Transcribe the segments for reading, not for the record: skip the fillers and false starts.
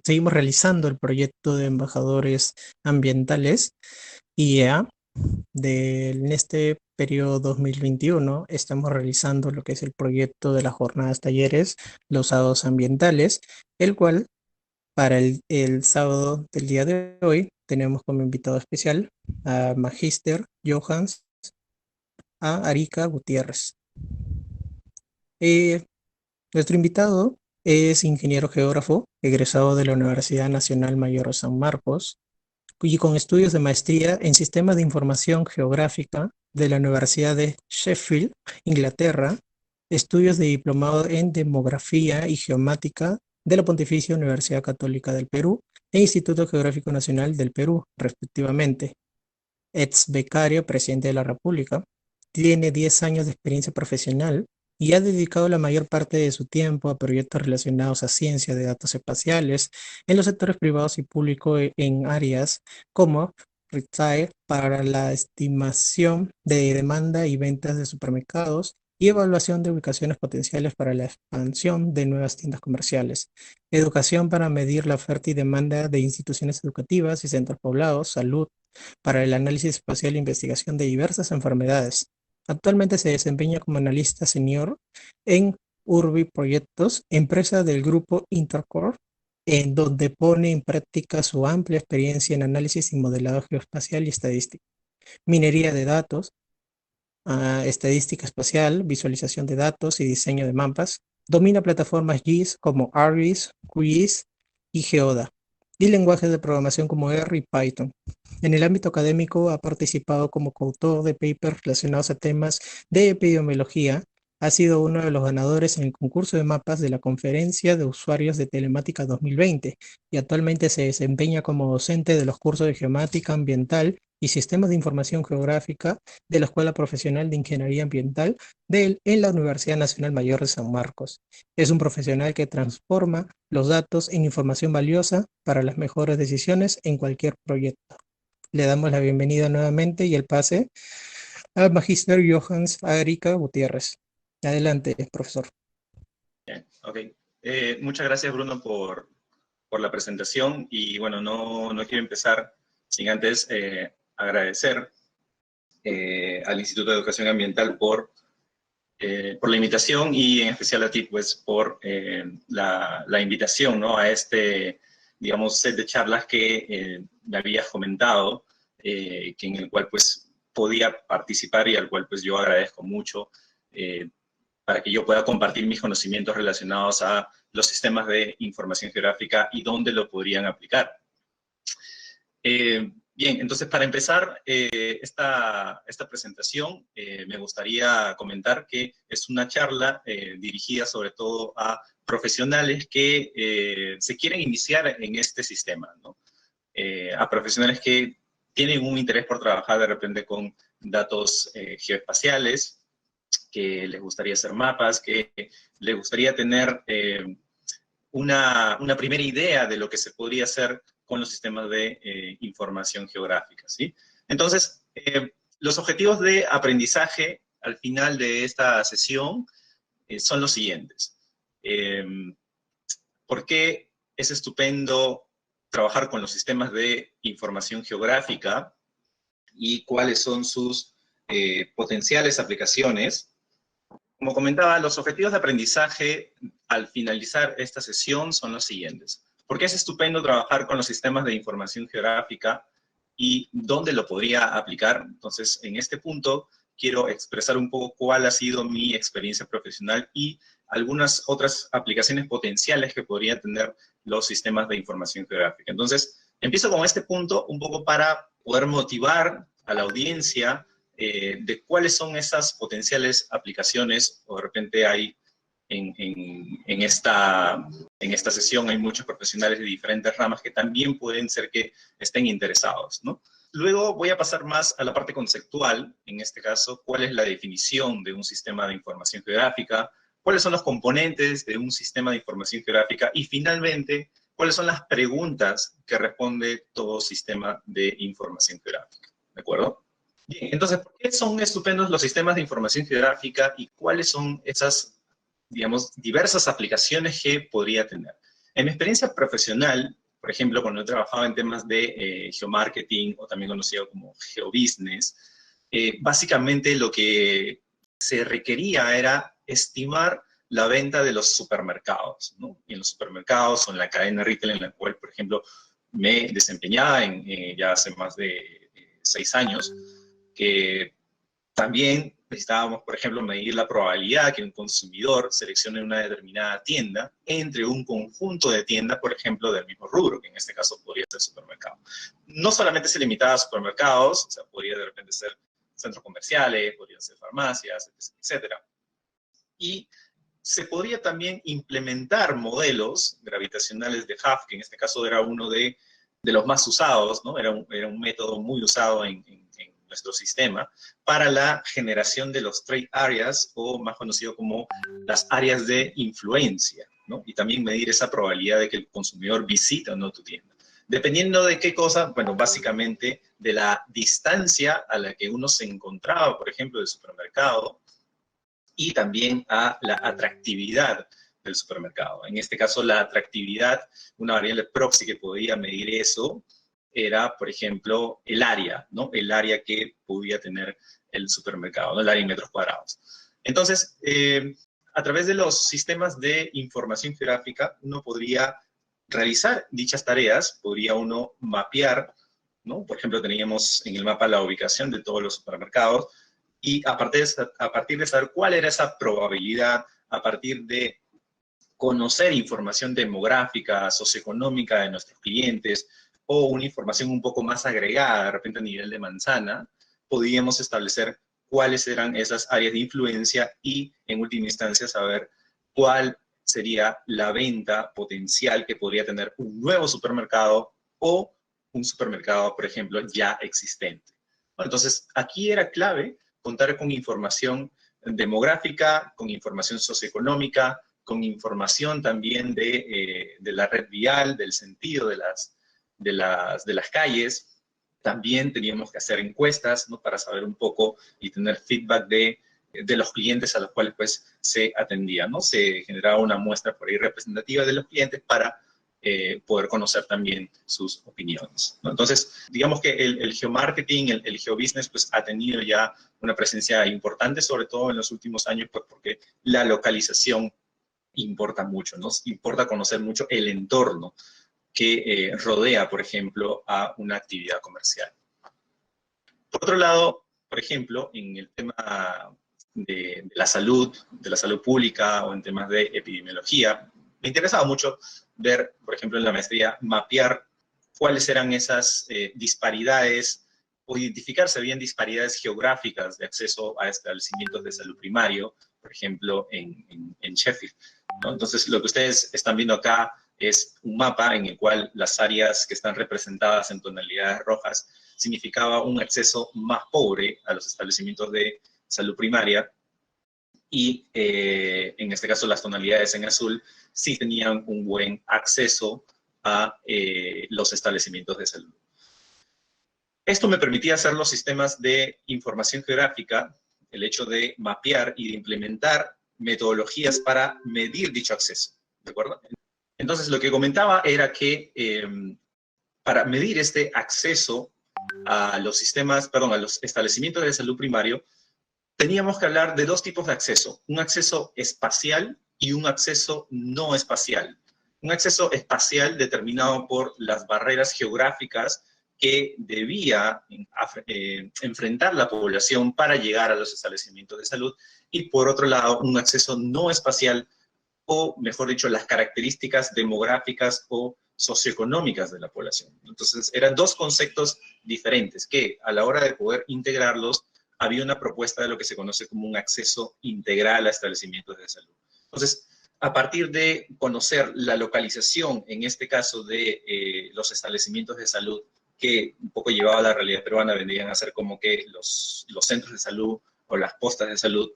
seguimos realizando el proyecto de embajadores ambientales IEA. En este periodo 2021 estamos realizando lo que es el proyecto de las jornadas talleres, los sábados ambientales, el cual para el sábado del día de hoy tenemos como invitado especial a Magister Johans, a Arica Gutiérrez. Eh, Nuestro invitado es ingeniero geógrafo, egresado de la Universidad Nacional Mayor de San Marcos, y con estudios de maestría en Sistemas de Información Geográfica de la Universidad de Sheffield, Inglaterra, estudios de diplomado en Demografía y Geomática de la Pontificia Universidad Católica del Perú e Instituto Geográfico Nacional del Perú, respectivamente. Ex becario, presidente de la República, tiene 10 años de experiencia profesional y ha dedicado la mayor parte de su tiempo a proyectos relacionados a ciencia de datos espaciales en los sectores privados y públicos en áreas como retail para la estimación de demanda y ventas de supermercados y evaluación de ubicaciones potenciales para la expansión de nuevas tiendas comerciales, educación para medir la oferta y demanda de instituciones educativas y centros poblados, salud para el análisis espacial e investigación de diversas enfermedades. Actualmente se desempeña como analista senior en Urbi Proyectos, empresa del grupo Intercore, en donde pone en práctica su amplia experiencia en análisis y modelado geoespacial y estadística, minería de datos, estadística espacial, visualización de datos y diseño de mapas. Domina plataformas GIS como ArcGIS, QGIS y Geoda, y lenguajes de programación como R y Python. En el ámbito académico ha participado como coautor de papers relacionados a temas de epidemiología. Ha sido uno de los ganadores en el concurso de mapas de la Conferencia de Usuarios de Telemática 2020 y actualmente se desempeña como docente de los cursos de Geomática Ambiental y Sistemas de Información Geográfica de la Escuela Profesional de Ingeniería Ambiental en la Universidad Nacional Mayor de San Marcos. Es un profesional que transforma los datos en información valiosa para las mejores decisiones en cualquier proyecto. Le damos la bienvenida nuevamente y el pase al Magister Johans Arica Gutiérrez. Adelante, profesor. Bien, ok. Muchas gracias, Bruno, por la presentación. Y bueno, no quiero empezar sin antes agradecer al Instituto de Educación Ambiental por la invitación y en especial a ti, pues, por la invitación, ¿no? A este, digamos, set de charlas que me habías comentado, que en el cual, pues, podía participar y al cual, pues, yo agradezco mucho para que yo pueda compartir mis conocimientos relacionados a los sistemas de información geográfica y dónde lo podrían aplicar. Bien, entonces para empezar esta presentación, me gustaría comentar que es una charla dirigida sobre todo a profesionales que se quieren iniciar en este sistema, ¿no? A profesionales que tienen un interés por trabajar de repente con datos geoespaciales, que les gustaría hacer mapas, que les gustaría tener una primera idea de lo que se podría hacer con los sistemas de información geográfica, ¿sí? Entonces, los objetivos de aprendizaje al final de esta sesión son los siguientes. ¿Por qué es estupendo trabajar con los sistemas de información geográfica y cuáles son sus potenciales aplicaciones? Como comentaba, los objetivos de aprendizaje al finalizar esta sesión son los siguientes. ¿Por qué es estupendo trabajar con los sistemas de información geográfica y dónde lo podría aplicar? Entonces, en este punto, quiero expresar un poco cuál ha sido mi experiencia profesional y algunas otras aplicaciones potenciales que podrían tener los sistemas de información geográfica. Entonces, empiezo con este punto un poco para poder motivar a la audiencia de cuáles son esas potenciales aplicaciones, o de repente hay en esta sesión hay muchos profesionales de diferentes ramas que también pueden ser que estén interesados, ¿no? Luego voy a pasar más a la parte conceptual, en este caso, cuál es la definición de un sistema de información geográfica, cuáles son los componentes de un sistema de información geográfica y finalmente, cuáles son las preguntas que responde todo sistema de información geográfica, ¿de acuerdo? Bien, entonces, ¿por qué son estupendos los sistemas de información geográfica y cuáles son esas, digamos, diversas aplicaciones que podría tener? En mi experiencia profesional, por ejemplo, cuando he trabajado en temas de geomarketing, o también conocido como geobusiness, básicamente lo que se requería era estimar la venta de los supermercados, ¿no? Y en los supermercados o en la cadena retail en la cual, por ejemplo, me desempeñaba ya hace más de 6 años, que también necesitábamos, por ejemplo, medir la probabilidad que un consumidor seleccione una determinada tienda entre un conjunto de tiendas, por ejemplo, del mismo rubro, que en este caso podría ser supermercado. No solamente se limitaba a supermercados, o sea, podría de repente ser centros comerciales, podrían ser farmacias, etcétera. Y se podría también implementar modelos gravitacionales de Huff, que en este caso era uno de los más usados, ¿no? Era un método muy usado en nuestro sistema para la generación de los trade areas, o más conocido como las áreas de influencia, ¿no? Y también medir esa probabilidad de que el consumidor visite o no tu tienda. Dependiendo de qué cosa, bueno, básicamente de la distancia a la que uno se encontraba, por ejemplo, del supermercado, y también a la atractividad del supermercado. En este caso, la atractividad, una variable proxy que podía medir eso, era, por ejemplo, el área, ¿no? El área que podía tener el supermercado, ¿no? El área en metros cuadrados. Entonces, a través de los sistemas de información geográfica, uno podría realizar dichas tareas, podría uno mapear, ¿no? Por ejemplo, teníamos en el mapa la ubicación de todos los supermercados, y a partir de saber cuál era esa probabilidad, a partir de conocer información demográfica, socioeconómica de nuestros clientes, o una información un poco más agregada, de repente a nivel de manzana, podíamos establecer cuáles eran esas áreas de influencia y, en última instancia, saber cuál sería la venta potencial que podría tener un nuevo supermercado o un supermercado, por ejemplo, ya existente. Bueno, entonces, aquí era clave contar con información demográfica, con información socioeconómica, con información también de la red vial, del sentido de las calles. También teníamos que hacer encuestas, ¿no? Para saber un poco y tener feedback de los clientes a los cuales pues se atendía, ¿no? Se generaba una muestra por ahí representativa de los clientes para poder conocer también sus opiniones, ¿no? Entonces, digamos que el geomarketing, el geobusiness, pues ha tenido ya una presencia importante, sobre todo en los últimos años, pues porque la localización importa mucho, ¿no? Importa conocer mucho el entorno que rodea, por ejemplo, a una actividad comercial. Por otro lado, por ejemplo, en el tema de la salud pública, o en temas de epidemiología, me interesaba mucho ver, por ejemplo, en la maestría, mapear cuáles eran esas disparidades, o identificar si habían disparidades geográficas de acceso a establecimientos de salud primario, por ejemplo, en Sheffield, ¿no? Entonces, lo que ustedes están viendo acá es un mapa en el cual las áreas que están representadas en tonalidades rojas significaba un acceso más pobre a los establecimientos de salud primaria, y en este caso las tonalidades en azul sí tenían un buen acceso a los establecimientos de salud. Esto me permitía hacer los sistemas de información geográfica, el hecho de mapear y de implementar metodologías para medir dicho acceso, ¿de acuerdo? Entonces, lo que comentaba era que para medir este acceso a los sistemas, perdón, a los establecimientos de salud primario, teníamos que hablar de dos tipos de acceso: un acceso espacial y un acceso no espacial. Un acceso espacial determinado por las barreras geográficas que debía enfrentar la población para llegar a los establecimientos de salud, y por otro lado, un acceso no espacial, o mejor dicho, las características demográficas o socioeconómicas de la población. Entonces, eran dos conceptos diferentes que, a la hora de poder integrarlos, había una propuesta de lo que se conoce como un acceso integral a establecimientos de salud. Entonces, a partir de conocer la localización, en este caso de los establecimientos de salud, que un poco llevaba a la realidad peruana, vendrían a ser como que los centros de salud o las postas de salud,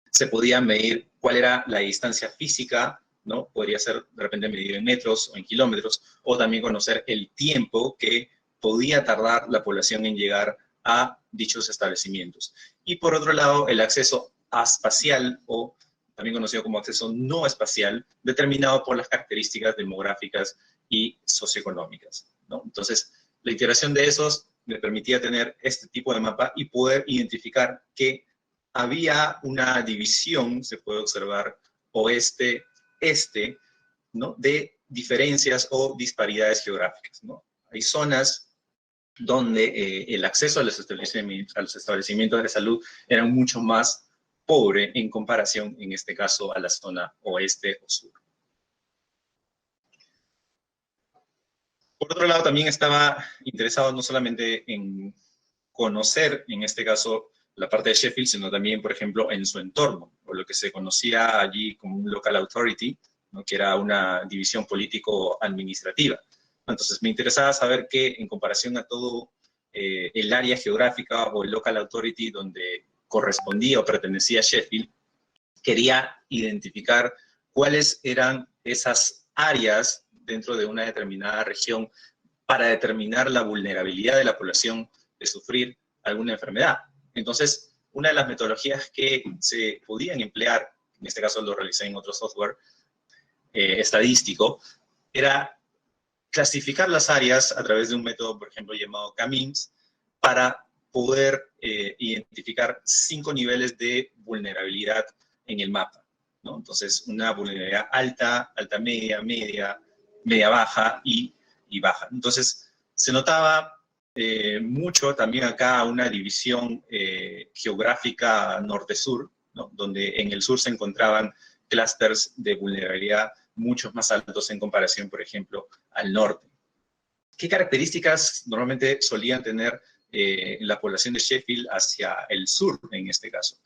se podía medir cuál era la distancia física, ¿no? Podría ser de repente medido en metros o en kilómetros, o también conocer el tiempo que podía tardar la población en llegar a dichos establecimientos. Y por otro lado, el acceso espacial o también conocido como acceso no espacial, determinado por las características demográficas y socioeconómicas, ¿no? Entonces, la integración de esos me permitía tener este tipo de mapa y poder identificar que había una división, se puede observar, oeste-este, ¿no? De diferencias o disparidades geográficas, ¿no? Hay zonas donde el acceso a los establecimientos de salud era mucho más pobre en comparación, en este caso, a la zona oeste o sur. Por otro lado, también estaba interesado no solamente en conocer, en este caso, la parte de Sheffield, sino también, por ejemplo, en su entorno, o lo que se conocía allí como un local authority, ¿no? Que era una división político-administrativa. Entonces, me interesaba saber que, en comparación a todo el área geográfica o el local authority donde correspondía o pertenecía a Sheffield, quería identificar cuáles eran esas áreas dentro de una determinada región para determinar la vulnerabilidad de la población de sufrir alguna enfermedad. Entonces, una de las metodologías que se podían emplear, en este caso lo realicé en otro software estadístico, era clasificar las áreas a través de un método, por ejemplo, llamado K-means, para poder identificar 5 niveles de vulnerabilidad en el mapa, ¿no? Entonces, una vulnerabilidad alta, alta media, media, media baja y baja. Entonces, se notaba mucho también acá una división geográfica norte-sur, ¿no? Donde en el sur se encontraban clústeres de vulnerabilidad muchos más altos en comparación, por ejemplo, al norte. ¿Qué características normalmente solían tener la población de Sheffield hacia el sur, en este caso?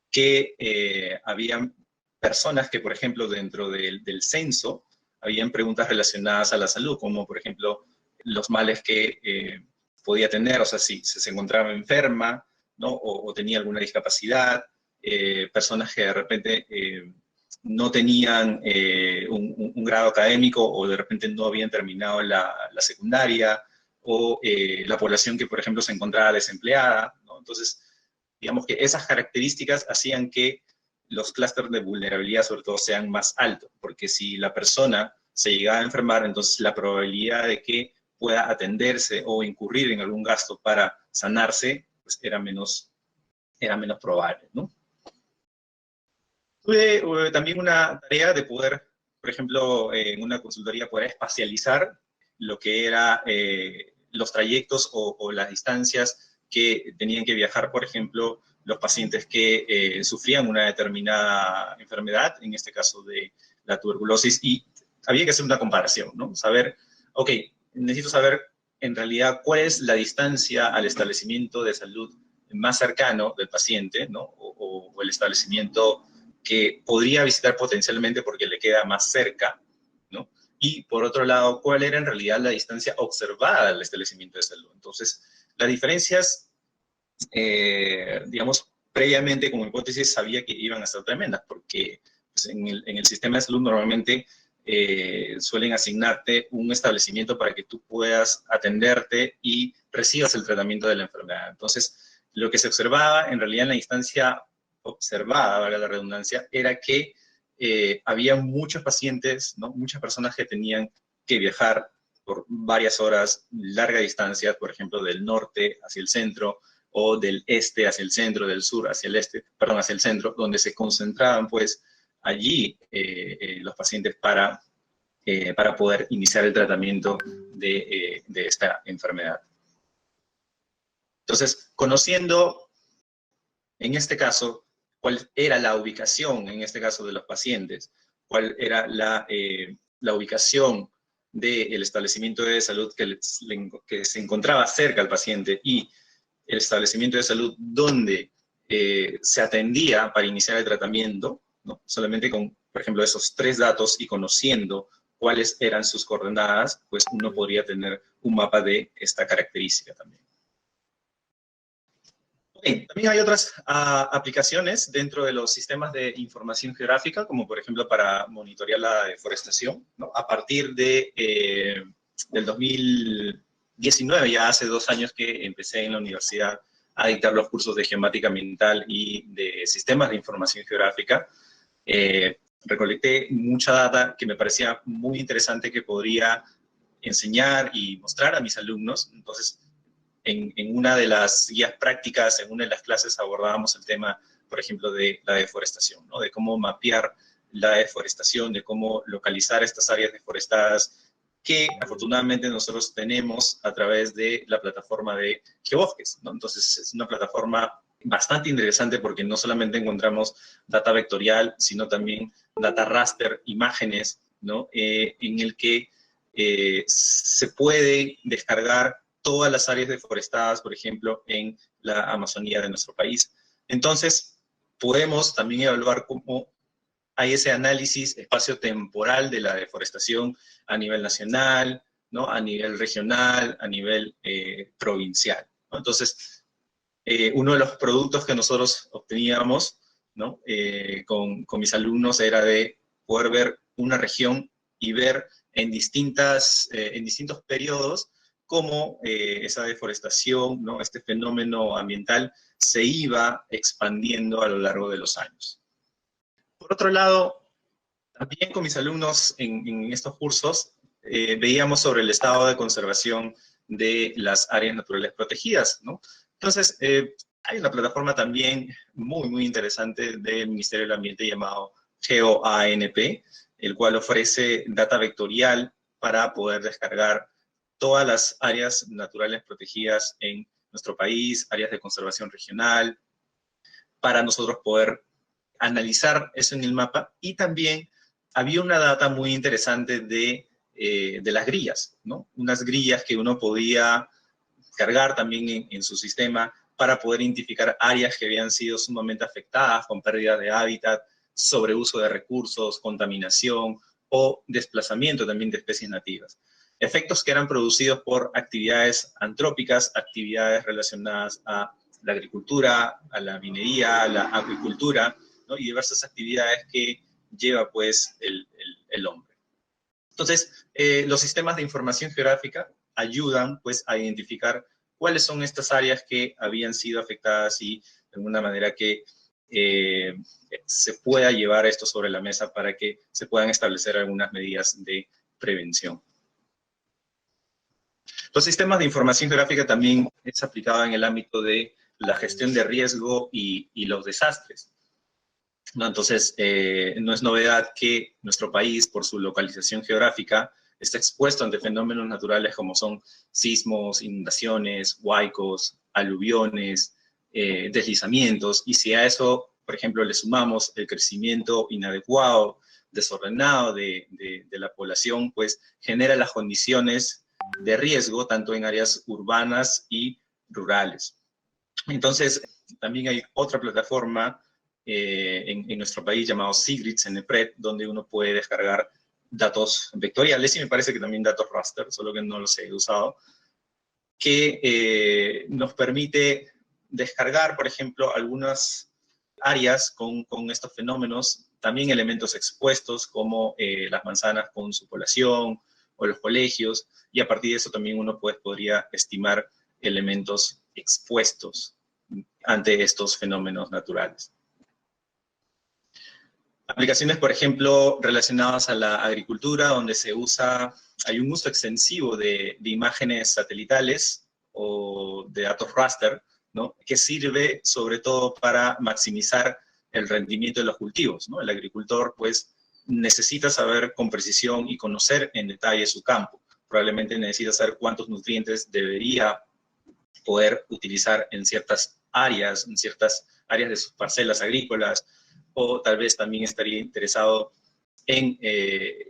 Que habían personas que, por ejemplo, dentro del censo, habían preguntas relacionadas a la salud, como, por ejemplo, los males que podía tener, o sea, si se encontraba enferma, ¿no? O tenía alguna discapacidad, personas que de repente no tenían un grado académico o de repente no habían terminado la secundaria, o la población que, por ejemplo, se encontraba desempleada, ¿no? Entonces, digamos que esas características hacían que los clústeres de vulnerabilidad, sobre todo, sean más altos, porque si la persona se llegaba a enfermar, entonces la probabilidad de que pueda atenderse o incurrir en algún gasto para sanarse, pues era menos probable, ¿no? Tuve también una tarea de poder, por ejemplo, en una consultoría, poder espacializar lo que era los trayectos o las distancias que tenían que viajar, por ejemplo, los pacientes que sufrían una determinada enfermedad, en este caso de la tuberculosis, y había que hacer una comparación, ¿no? Saber, ok, necesito saber en realidad cuál es la distancia al establecimiento de salud más cercano del paciente, ¿no? O el establecimiento que podría visitar potencialmente porque le queda más cerca, ¿no? Y por otro lado, cuál era en realidad la distancia observada al establecimiento de salud. Entonces, las diferencias, digamos, previamente como hipótesis sabía que iban a ser tremendas, porque pues, en el sistema de salud normalmente suelen asignarte un establecimiento para que tú puedas atenderte y recibas el tratamiento de la enfermedad. Entonces, lo que se observaba en realidad en la distancia observada, valga la redundancia, era que había muchos pacientes, ¿no? Muchas personas que tenían que viajar por varias horas, larga distancia, por ejemplo, del norte hacia el centro, o del este hacia el centro, del sur hacia el este, perdón, hacia el centro, donde se concentraban, pues, allí los pacientes para poder iniciar el tratamiento de esta enfermedad. Entonces, conociendo, en este caso, cuál era la ubicación, en este caso, de los pacientes, cuál era la ubicación del establecimiento de salud que se encontraba cerca al paciente y el establecimiento de salud donde se atendía para iniciar el tratamiento, ¿no? Solamente con, por ejemplo, esos 3 datos y conociendo cuáles eran sus coordenadas, pues uno podría tener un mapa de esta característica también. Okay. También hay otras aplicaciones dentro de los sistemas de información geográfica, como por ejemplo para monitorear la deforestación, ¿no? A partir del 2019, ya hace 2 años que empecé en la universidad a dictar los cursos de geomática ambiental y de sistemas de información geográfica, recolecté mucha data que me parecía muy interesante que podría enseñar y mostrar a mis alumnos. Entonces, en una de las guías prácticas, en una de las clases abordábamos el tema, por ejemplo, de la deforestación, ¿no? De cómo mapear la deforestación, de cómo localizar estas áreas deforestadas que afortunadamente nosotros tenemos a través de la plataforma de GeoBosques, ¿no? Entonces, es una plataforma bastante interesante porque no solamente encontramos data vectorial, sino también data raster, imágenes, ¿no? En el que se puede descargar todas las áreas deforestadas, por ejemplo, en la Amazonía de nuestro país. Entonces, podemos también evaluar cómo hay ese análisis espacio-temporal de la deforestación a nivel nacional, ¿no? A nivel regional, a nivel provincial, ¿no? Entonces, uno de los productos que nosotros obteníamos, ¿no? Con mis alumnos era de poder ver una región y ver en distintos periodos cómo esa deforestación, ¿no? Este fenómeno ambiental se iba expandiendo a lo largo de los años. Por otro lado, también con mis alumnos en estos cursos veíamos sobre el estado de conservación de las áreas naturales protegidas, ¿no? Entonces, hay una plataforma también muy interesante del Ministerio del Ambiente llamado GeoANP, el cual ofrece data vectorial para poder descargar todas las áreas naturales protegidas en nuestro país, áreas de conservación regional, para nosotros poder analizar eso en el mapa. Y también había una data muy interesante de las grillas, ¿no? Unas grillas que uno podía cargar también en su sistema para poder identificar áreas que habían sido sumamente afectadas con pérdida de hábitat, sobreuso de recursos, contaminación o desplazamiento también de especies nativas. Efectos que eran producidos por actividades antrópicas, actividades relacionadas a la agricultura, a la minería, a la acuicultura, ¿no? Y diversas actividades que lleva pues el hombre. Entonces, los sistemas de información geográfica ayudan pues a identificar cuáles son estas áreas que habían sido afectadas y de alguna manera que se pueda llevar esto sobre la mesa para que se puedan establecer algunas medidas de prevención. Los sistemas de información geográfica también es aplicado en el ámbito de la gestión de riesgo y los desastres, ¿no? Entonces, no es novedad que nuestro país, por su localización geográfica, está expuesto ante fenómenos naturales como son sismos, inundaciones, huaicos, aluviones, deslizamientos, y si a eso, por ejemplo, le sumamos el crecimiento inadecuado, desordenado de la población, pues genera las condiciones de riesgo tanto en áreas urbanas y rurales. Entonces, también hay otra plataforma en nuestro país llamado SIGRID, CNPRED, donde uno puede descargar datos vectoriales y me parece que también datos raster, solo que no los he usado, que nos permite descargar, por ejemplo, algunas áreas con estos fenómenos, también elementos expuestos como las manzanas con su población o los colegios, y a partir de eso también uno podría estimar elementos expuestos ante estos fenómenos naturales. Aplicaciones, por ejemplo, relacionadas a la agricultura, donde hay un uso extensivo de imágenes satelitales o de datos raster, ¿no? Que sirve sobre todo para maximizar el rendimiento de los cultivos, ¿no? El agricultor, pues, necesita saber con precisión y conocer en detalle su campo. Probablemente necesita saber cuántos nutrientes debería poder utilizar en ciertas áreas de sus parcelas agrícolas, o tal vez también estaría interesado en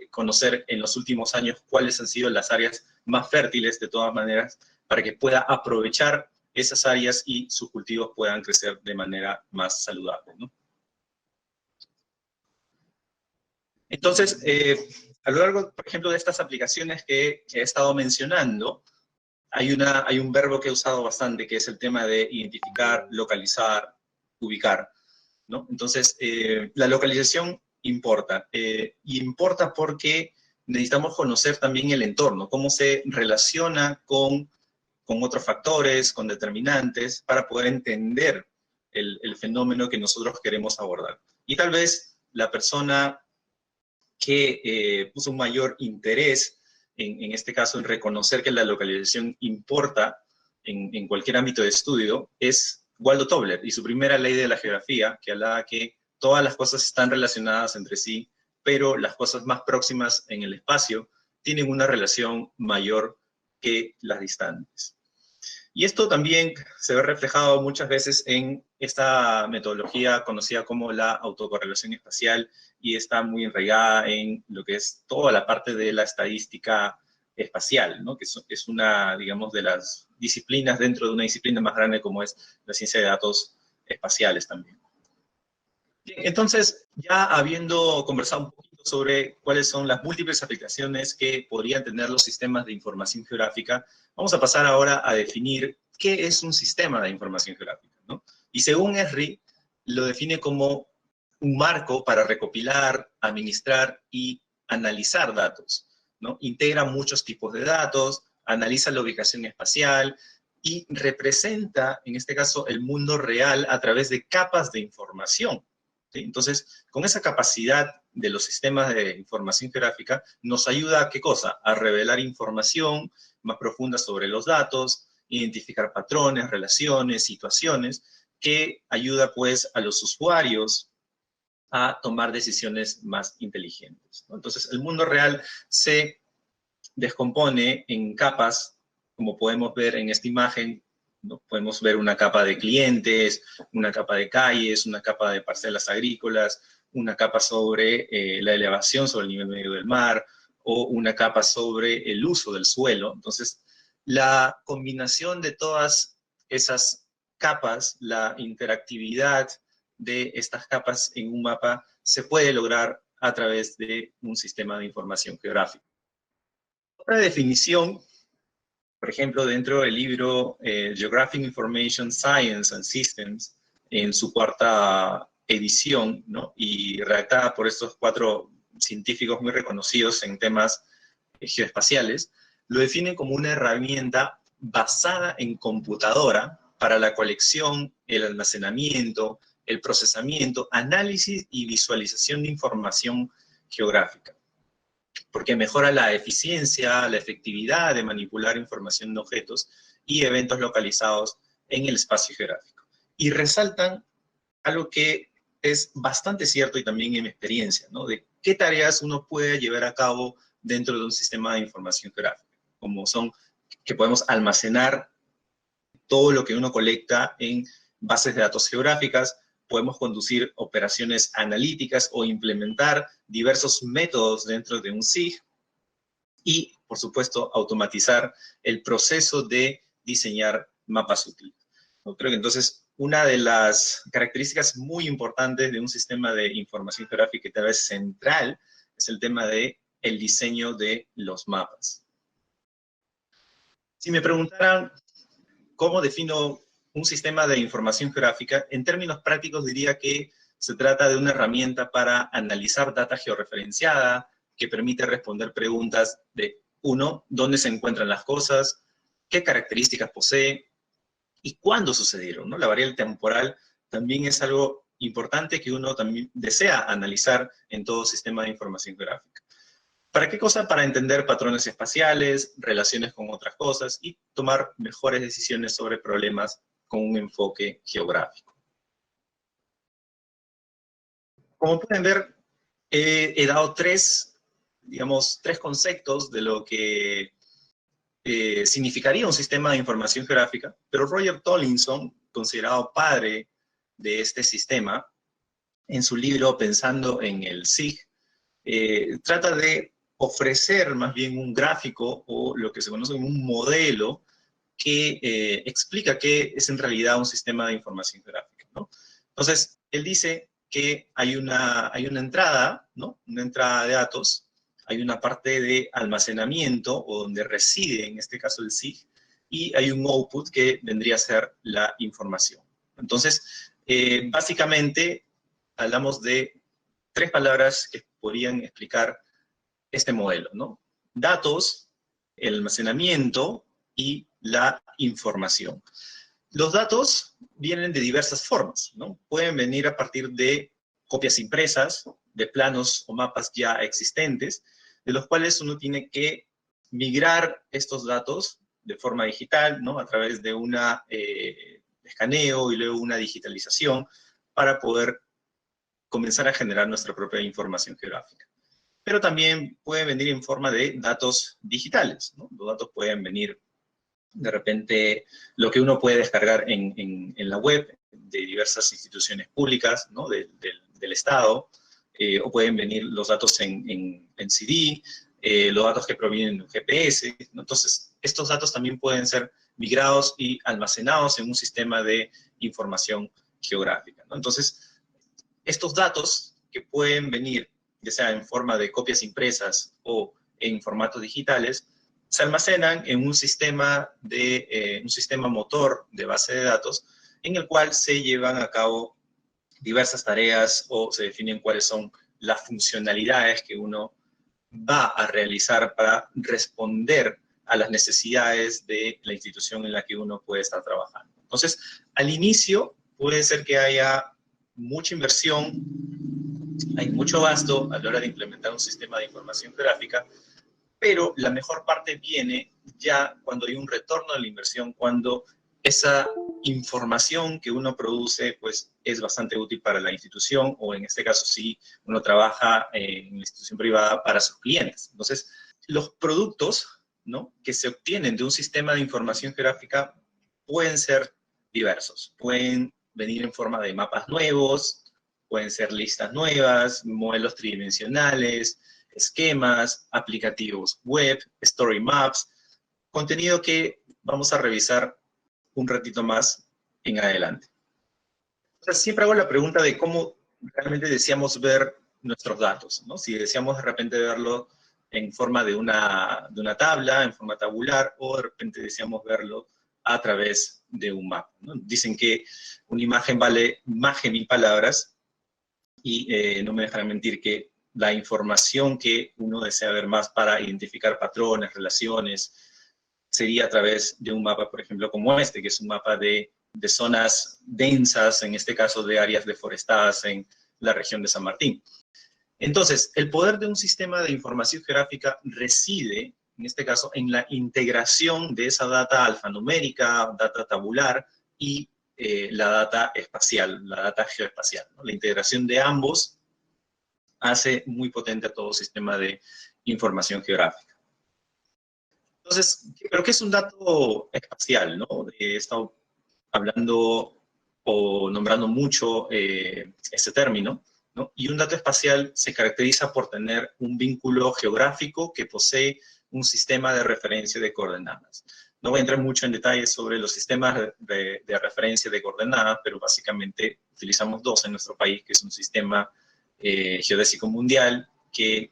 conocer en los últimos años cuáles han sido las áreas más fértiles de todas maneras para que pueda aprovechar esas áreas y sus cultivos puedan crecer de manera más saludable, ¿no? Entonces, a lo largo, por ejemplo, de estas aplicaciones que he estado mencionando, hay un verbo que he usado bastante, que es el tema de identificar, localizar, ubicar, ¿no? Entonces, la localización importa. Y importa porque necesitamos conocer también el entorno, cómo se relaciona con otros factores, con determinantes, para poder entender el fenómeno que nosotros queremos abordar. Y tal vez la persona que puso un mayor interés, en este caso, en reconocer que la localización importa en cualquier ámbito de estudio, es Waldo Tobler y su primera ley de la geografía, que hablaba que todas las cosas están relacionadas entre sí, pero las cosas más próximas en el espacio tienen una relación mayor que las distantes. Y esto también se ve reflejado muchas veces en esta metodología conocida como la autocorrelación espacial, y está muy enraigada en lo que es toda la parte de la estadística espacial, ¿no? Que es una, digamos, de las disciplinas dentro de una disciplina más grande como es la ciencia de datos espaciales también. Bien, entonces, ya habiendo conversado un poquito sobre cuáles son las múltiples aplicaciones que podrían tener los sistemas de información geográfica, vamos a pasar ahora a definir qué es un sistema de información geográfica, ¿no? Y según Esri, lo define como un marco para recopilar, administrar y analizar datos, ¿no? Integra muchos tipos de datos, analiza la ubicación espacial y representa, en este caso, el mundo real a través de capas de información. ¿Sí? Entonces, con esa capacidad de los sistemas de información geográfica, nos ayuda a ¿qué cosa? A revelar información más profunda sobre los datos, identificar patrones, relaciones, situaciones, que ayuda pues a los usuarios a tomar decisiones más inteligentes, ¿no? Entonces, el mundo real se descompone en capas, como podemos ver en esta imagen, ¿no? Podemos ver una capa de clientes, una capa de calles, una capa de parcelas agrícolas, una capa sobre la elevación sobre el nivel medio del mar, o una capa sobre el uso del suelo. Entonces, la combinación de todas esas capas, la interactividad de estas capas en un mapa, se puede lograr a través de un sistema de información geográfica. Otra definición, por ejemplo, dentro del libro Geographic Information Science and Systems, en su cuarta edición, ¿no? Y redactada por estos 4 científicos muy reconocidos en temas geoespaciales, lo definen como una herramienta basada en computadora para la colección, el almacenamiento, el procesamiento, análisis y visualización de información geográfica, porque mejora la eficiencia, la efectividad de manipular información de objetos y eventos localizados en el espacio geográfico. Y resaltan algo que es bastante cierto y también en mi experiencia, ¿no? De qué tareas uno puede llevar a cabo dentro de un sistema de información geográfica, como son que podemos almacenar todo lo que uno colecta en bases de datos geográficas, podemos conducir operaciones analíticas o implementar diversos métodos dentro de un SIG y, por supuesto, automatizar el proceso de diseñar mapas útiles. Creo que entonces una de las características muy importantes de un sistema de información geográfica que tal vez central es el tema de el diseño de los mapas. Si me preguntaran cómo defino un sistema de información geográfica, en términos prácticos diría que se trata de una herramienta para analizar data georreferenciada que permite responder preguntas de, 1, ¿dónde se encuentran las cosas? ¿Qué características posee? ¿Y cuándo sucedieron? ¿No? La variable temporal también es algo importante que uno también desea analizar en todo sistema de información geográfica. ¿Para qué cosa? Para entender patrones espaciales, relaciones con otras cosas y tomar mejores decisiones sobre problemas con un enfoque geográfico. Como pueden ver, he dado 3 conceptos de lo que significaría un sistema de información geográfica, pero Roger Tollinson, considerado padre de este sistema, en su libro Pensando en el SIG, trata de ofrecer más bien un gráfico o lo que se conoce como un modelo que explica qué es en realidad un sistema de información geográfica, ¿no? Entonces, él dice que hay una entrada, ¿no? Una entrada de datos, hay una parte de almacenamiento, o donde reside, en este caso, el SIG, y hay un output que vendría a ser la información. Entonces, básicamente, hablamos de 3 palabras que podrían explicar este modelo, ¿no? Datos, el almacenamiento y la información. Los datos vienen de diversas formas, ¿no? Pueden venir a partir de copias impresas de planos o mapas ya existentes, de los cuales uno tiene que migrar estos datos de forma digital, ¿no? A través de una escaneo y luego una digitalización para poder comenzar a generar nuestra propia información geográfica. Pero también puede venir en forma de datos digitales, ¿no? Los datos pueden venir de repente, lo que uno puede descargar en la web de diversas instituciones públicas, ¿no? Del Estado, o pueden venir los datos en CD, los datos que provienen de un GPS, ¿no? Entonces, estos datos también pueden ser migrados y almacenados en un sistema de información geográfica, ¿no? Entonces, estos datos que pueden venir, ya sea en forma de copias impresas o en formatos digitales, se almacenan en un sistema motor de base de datos en el cual se llevan a cabo diversas tareas o se definen cuáles son las funcionalidades que uno va a realizar para responder a las necesidades de la institución en la que uno puede estar trabajando. Entonces, al inicio puede ser que haya mucha inversión, hay mucho gasto a la hora de implementar un sistema de información gráfica, pero la mejor parte viene ya cuando hay un retorno de la inversión, cuando esa información que uno produce pues es bastante útil para la institución, o en este caso si uno trabaja en la institución privada para sus clientes. Entonces, los productos, ¿no?, que se obtienen de un sistema de información geográfica pueden ser diversos. Pueden venir en forma de mapas nuevos, pueden ser listas nuevas, modelos tridimensionales, esquemas, aplicativos web, story maps, contenido que vamos a revisar un ratito más en adelante. O sea, siempre hago la pregunta de cómo realmente deseamos ver nuestros datos, ¿no? Si deseamos de repente verlo en forma de una tabla, en forma tabular, o de repente deseamos verlo a través de un mapa, ¿no? Dicen que una imagen vale más que 1000 palabras, y no me dejarán mentir que la información que uno desea ver más para identificar patrones, relaciones, sería a través de un mapa, por ejemplo, como este, que es un mapa de zonas densas, en este caso de áreas deforestadas en la región de San Martín. Entonces, el poder de un sistema de información geográfica reside, en este caso, en la integración de esa data alfanumérica, data tabular y la data espacial, la data geoespacial, ¿no? La integración de ambos hace muy potente a todo sistema de información geográfica. Entonces, ¿pero qué es un dato espacial, no? He estado hablando o nombrando mucho este término, ¿no? Y un dato espacial se caracteriza por tener un vínculo geográfico que posee un sistema de referencia de coordenadas. No voy a entrar mucho en detalles sobre los sistemas de referencia de coordenadas, pero básicamente utilizamos dos en nuestro país, que es un sistema geodésico mundial, que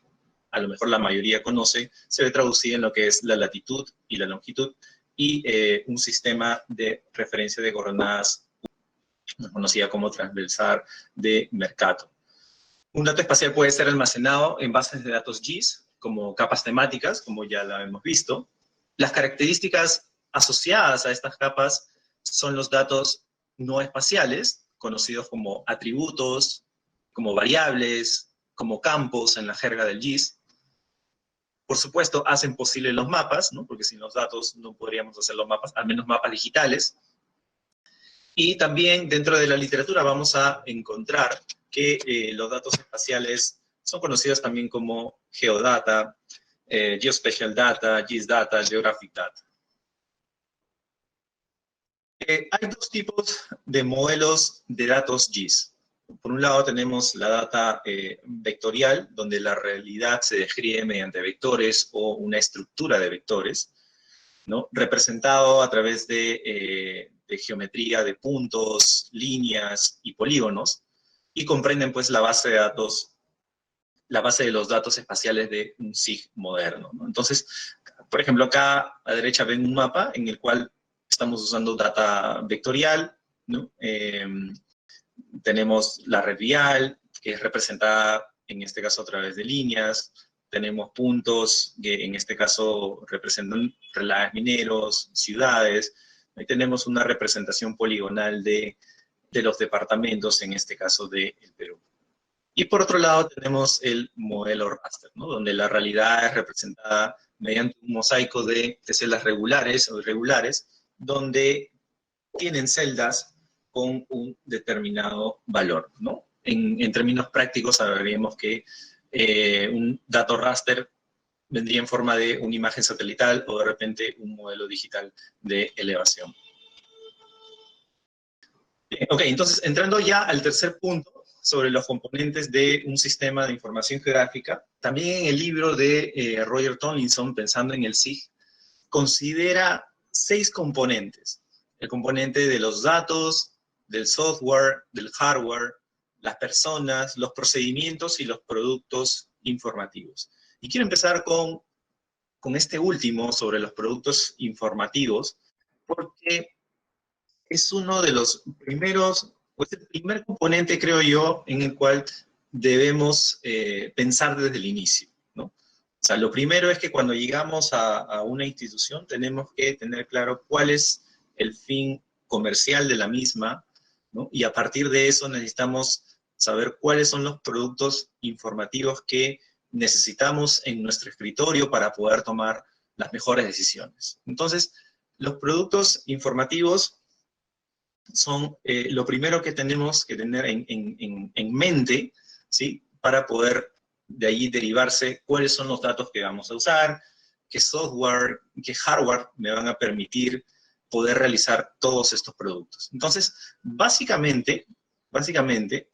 a lo mejor la mayoría conoce, se ve traducido en lo que es la latitud y la longitud, y un sistema de referencia de coordenadas conocida como transversal de Mercator. Un dato espacial puede ser almacenado en bases de datos GIS, como capas temáticas, como ya la hemos visto. Las características asociadas a estas capas son los datos no espaciales, conocidos como atributos, como variables, como campos en la jerga del GIS. Por supuesto, hacen posible los mapas, ¿no? Porque sin los datos no podríamos hacer los mapas, al menos mapas digitales. Y también dentro de la literatura vamos a encontrar que los datos espaciales son conocidos también como geodata, geospatial data, GIS-data, geographic data. Hay dos tipos de modelos de datos GIS. Por un lado tenemos la data vectorial, donde la realidad se describe mediante vectores o una estructura de vectores, ¿no? Representado a través de geometría de puntos, líneas y polígonos, y comprenden pues la base de datos, la base de los datos espaciales de un SIG moderno, ¿no? Entonces, por ejemplo, acá a la derecha ven un mapa en el cual estamos usando data vectorial, ¿no? Tenemos la red vial, que es representada en este caso a través de líneas. Tenemos puntos que en este caso representan relaves mineros, ciudades. Ahí tenemos una representación poligonal de los departamentos, en este caso del Perú. Y por otro lado tenemos el modelo raster, ¿no? Donde la realidad es representada mediante un mosaico de celdas regulares o irregulares, donde tienen celdas con un determinado valor, ¿no? En términos prácticos sabríamos que un dato raster vendría en forma de una imagen satelital o de repente un modelo digital de elevación. Ok, entonces entrando ya al tercer punto sobre los componentes de un sistema de información geográfica, también en el libro de Roger Tomlinson, Pensando en el SIG, considera 6 componentes. El componente de los datos, del software, del hardware, las personas, los procedimientos y los productos informativos. Y quiero empezar con este último sobre los productos informativos, porque es uno de los primeros, pues el primer componente, creo yo, en el cual debemos pensar desde el inicio, ¿no? O sea, lo primero es que cuando llegamos a una institución tenemos que tener claro cuál es el fin comercial de la misma, ¿no? Y a partir de eso necesitamos saber cuáles son los productos informativos que necesitamos en nuestro escritorio para poder tomar las mejores decisiones. Entonces, los productos informativos son lo primero que tenemos que tener en mente, ¿sí? Para poder de ahí derivarse cuáles son los datos que vamos a usar, qué software, qué hardware me van a permitir poder realizar todos estos productos. Entonces, básicamente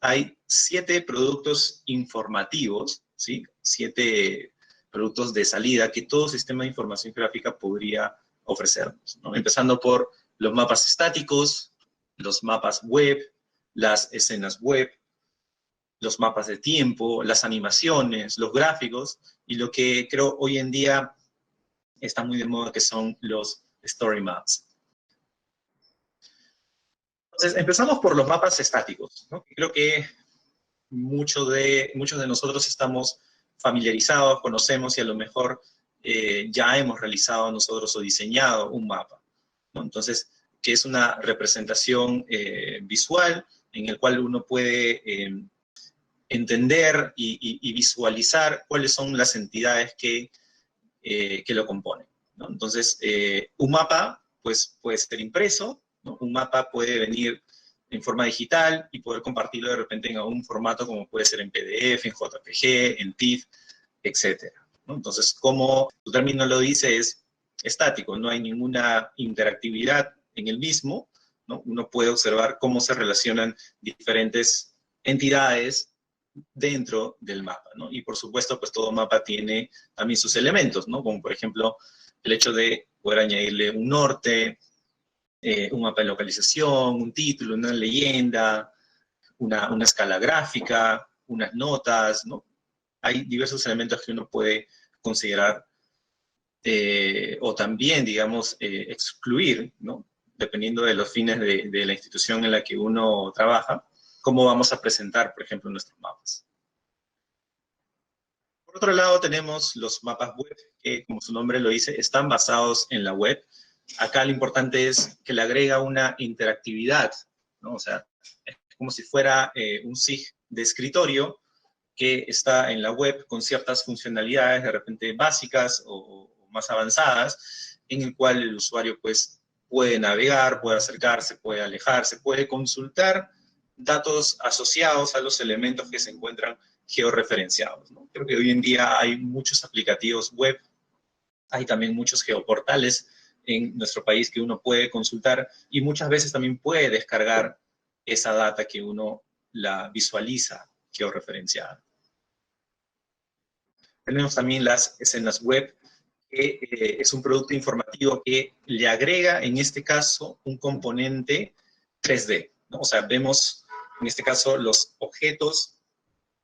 hay 7 productos informativos, ¿sí? 7 productos de salida que todo sistema de información gráfica podría ofrecernos, ¿no? Empezando por los mapas estáticos, los mapas web, las escenas web, los mapas de tiempo, las animaciones, los gráficos, y lo que creo hoy en día está muy de moda, que son los story maps. Entonces, empezamos por los mapas estáticos, ¿no? Creo que muchos de nosotros estamos familiarizados, conocemos y a lo mejor ya hemos realizado nosotros o diseñado un mapa, ¿no? Entonces, que es una representación visual en el cual uno puede entender y visualizar cuáles son las entidades que lo componen, ¿no? Entonces, un mapa pues, puede ser impreso, ¿no? Un mapa puede venir en forma digital y poder compartirlo de repente en algún formato como puede ser en PDF, en JPG, en TIFF, etcétera, ¿no? Entonces, como tu término lo dice, es estático, no hay ninguna interactividad en el mismo, ¿no? Uno puede observar cómo se relacionan diferentes entidades dentro del mapa, ¿no? Y por supuesto, pues todo mapa tiene también sus elementos, ¿no? Como por ejemplo, el hecho de poder añadirle un norte, un mapa de localización, un título, una leyenda, una escala gráfica, unas notas, ¿no? Hay diversos elementos que uno puede considerar o también, digamos, excluir, ¿no? Dependiendo de los fines de la institución en la que uno trabaja, cómo vamos a presentar, por ejemplo, nuestros mapas. Por otro lado, tenemos los mapas web, que, como su nombre lo dice, están basados en la web. Acá lo importante es que le agrega una interactividad, ¿no? O sea, es como si fuera un SIG de escritorio que está en la web con ciertas funcionalidades de repente básicas o más avanzadas, en el cual el usuario pues puede navegar, puede acercarse, puede alejarse, puede consultar datos asociados a los elementos que se encuentran georreferenciados, ¿no? Creo que hoy en día hay muchos aplicativos web, hay también muchos geoportales en nuestro país que uno puede consultar y muchas veces también puede descargar esa data que uno la visualiza georreferenciada. Tenemos también las escenas web, que es un producto informativo que le agrega, en este caso, un componente 3D, ¿no? O sea, vemos, en este caso, los objetos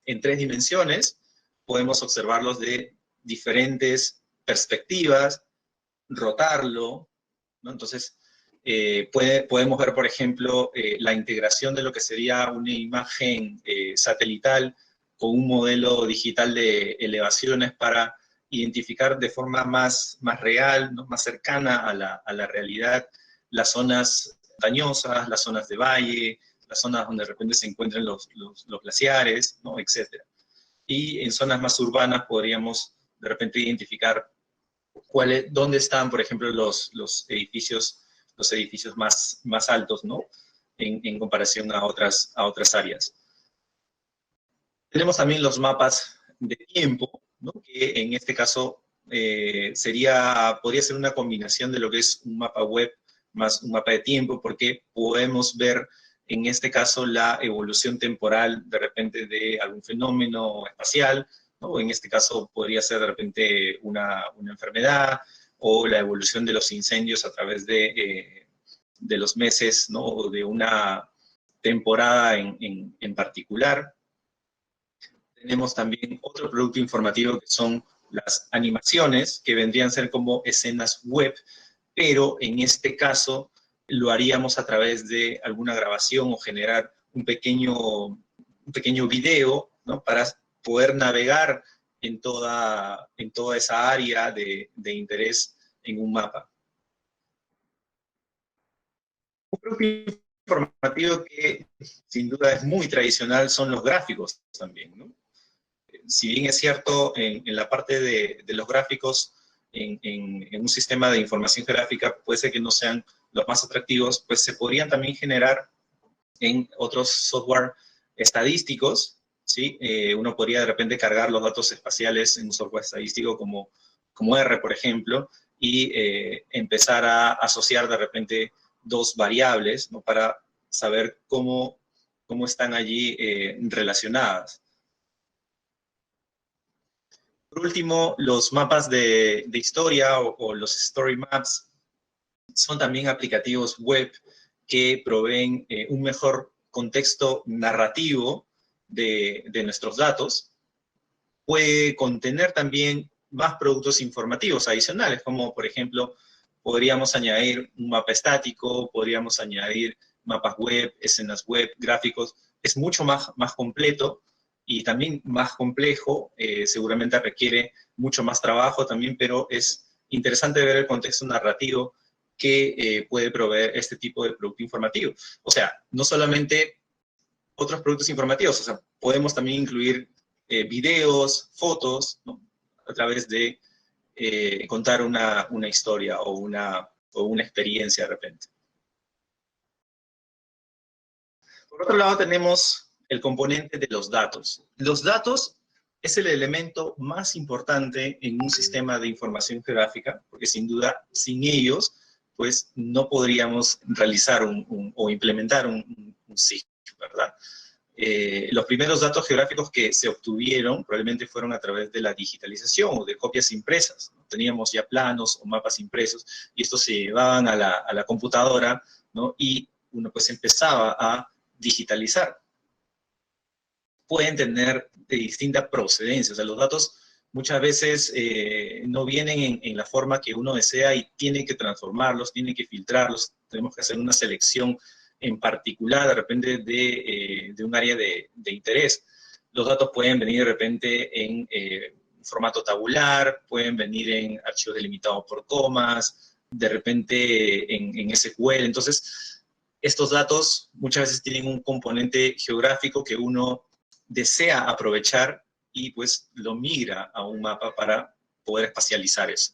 en 3 dimensiones, podemos observarlos de diferentes perspectivas, rotarlo, ¿no? Entonces, podemos ver, por ejemplo, la integración de lo que sería una imagen satelital con un modelo digital de elevaciones para identificar de forma más real, ¿no? Más cercana a la realidad, las zonas montañosas, las zonas de valle, las zonas donde de repente se encuentran los glaciares, ¿no? Etcétera. Y en zonas más urbanas podríamos de repente identificar dónde están, por ejemplo, los edificios más altos, ¿no? En comparación a otras áreas. Tenemos también los mapas de tiempo, ¿no? Que en este caso podría ser una combinación de lo que es un mapa web más un mapa de tiempo, porque podemos ver en este caso la evolución temporal de repente de algún fenómeno espacial, ¿no? En este caso podría ser de repente una enfermedad, o la evolución de los incendios a través de los meses, ¿no? O de una temporada en particular. Tenemos también otro producto informativo que son las animaciones, que vendrían a ser como escenas web, pero en este caso lo haríamos a través de alguna grabación o generar un pequeño video, ¿no? Para poder navegar en toda esa área de interés en un mapa. Un producto informativo que sin duda es muy tradicional son los gráficos también, ¿no? Si bien es cierto, en la parte de los gráficos, en un sistema de información geográfica puede ser que no sean los más atractivos, pues se podrían también generar en otros software estadísticos, ¿sí? Uno podría de repente cargar los datos espaciales en un software estadístico como R, por ejemplo, y empezar a asociar de repente dos variables, ¿no? Para saber cómo están allí relacionadas. Por último, los mapas de historia o los story maps son también aplicativos web que proveen un mejor contexto narrativo de nuestros datos. Puede contener también más productos informativos adicionales, como por ejemplo, podríamos añadir un mapa estático, podríamos añadir mapas web, escenas web, gráficos. Es mucho más completo y también más complejo, seguramente requiere mucho más trabajo también, pero es interesante ver el contexto narrativo que puede proveer este tipo de producto informativo. O sea, no solamente otros productos informativos, o sea, podemos también incluir videos, fotos, ¿no? A través de contar una historia o una experiencia de repente. Por otro lado tenemos el componente de los datos. Los datos es el elemento más importante en un sistema de información geográfica, porque sin duda, sin ellos, pues no podríamos realizar o implementar un sitio, ¿verdad? Los primeros datos geográficos que se obtuvieron probablemente fueron a través de la digitalización o de copias impresas, ¿no? Teníamos ya planos o mapas impresos y estos se llevaban a la computadora, ¿no? Y uno pues empezaba a digitalizar. Pueden tener de distinta procedencia, o sea, los datos muchas veces no vienen en la forma que uno desea y tiene que transformarlos, tiene que filtrarlos, tenemos que hacer una selección en particular, de repente, de un área de interés. Los datos pueden venir de repente en formato tabular, pueden venir en archivos delimitados por comas, de repente en SQL. Entonces, estos datos muchas veces tienen un componente geográfico que uno desea aprovechar y pues lo migra a un mapa para poder espacializar eso.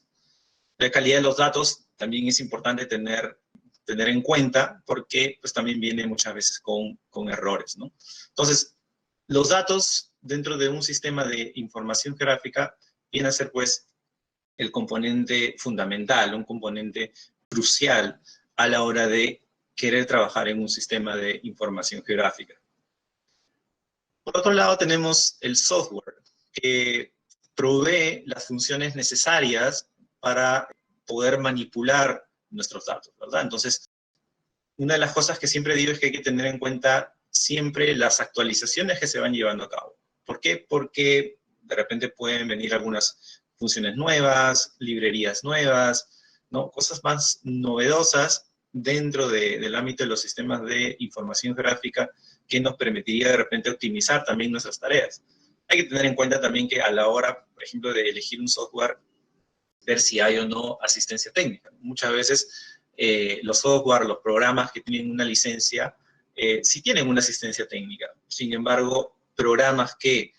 La calidad de los datos también es importante tener en cuenta porque pues también viene muchas veces con errores, ¿no? Entonces, los datos dentro de un sistema de información geográfica vienen a ser pues el componente fundamental, un componente crucial a la hora de querer trabajar en un sistema de información geográfica. Por otro lado tenemos el software, que provee las funciones necesarias para poder manipular nuestros datos, ¿verdad? Entonces, una de las cosas que siempre digo es que hay que tener en cuenta siempre las actualizaciones que se van llevando a cabo. ¿Por qué? Porque de repente pueden venir algunas funciones nuevas, librerías nuevas, ¿no? Cosas más novedosas dentro del ámbito de los sistemas de información gráfica que nos permitiría de repente optimizar también nuestras tareas. Hay que tener en cuenta también que a la hora, por ejemplo, de elegir un software, ver si hay o no asistencia técnica. Muchas veces los software, los programas que tienen una licencia, sí tienen una asistencia técnica. Sin embargo, programas que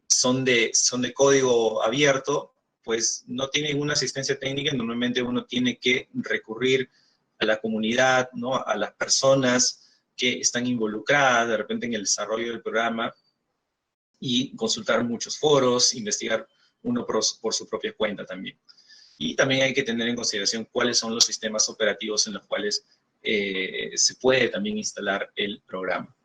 son de código abierto, pues no tienen una asistencia técnica. Normalmente uno tiene que recurrir a la comunidad, ¿no? A las personas que están involucradas de repente en el desarrollo del programa, y consultar muchos foros, investigar uno por su propia cuenta también. Y también hay que tener en consideración cuáles son los sistemas operativos en los cuales se puede también instalar el programa.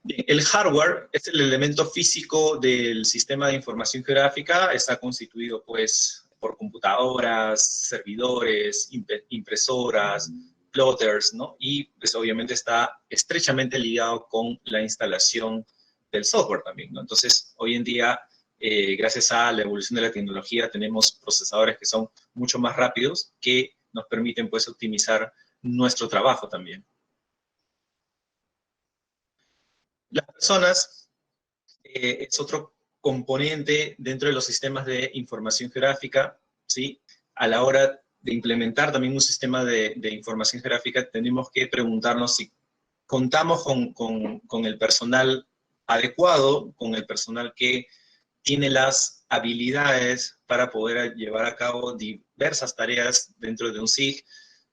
Bien, el hardware es el elemento físico del sistema de información geográfica. Está constituido, pues, por computadoras, servidores, impresoras, plotters, ¿no? Y, pues, obviamente está estrechamente ligado con la instalación del software también, ¿no? Entonces, hoy en día, gracias a la evolución de la tecnología, tenemos procesadores que son mucho más rápidos, que nos permiten, pues, optimizar nuestro trabajo también. Las personas es otro componente dentro de los sistemas de información geográfica, ¿sí? A la hora de implementar también un sistema de información geográfica, tenemos que preguntarnos si contamos con el personal adecuado, con el personal que tiene las habilidades para poder llevar a cabo diversas tareas dentro de un SIG,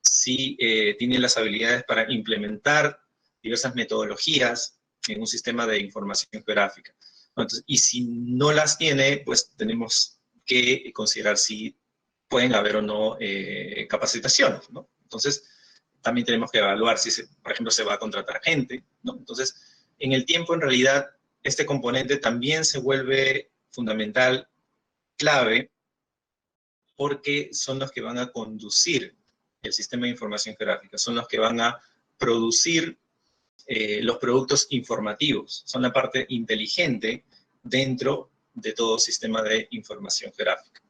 si tiene las habilidades para implementar diversas metodologías en un sistema de información geográfica. Entonces, y si no las tiene, pues tenemos que considerar si pueden haber o no capacitaciones, ¿no? Entonces, también tenemos que evaluar si, por ejemplo, se va a contratar gente, ¿no? Entonces, en el tiempo, en realidad, este componente también se vuelve fundamental, clave, porque son los que van a conducir el sistema de información geográfica, son los que van a producir los productos informativos, son la parte inteligente dentro de todo sistema de información geográfica.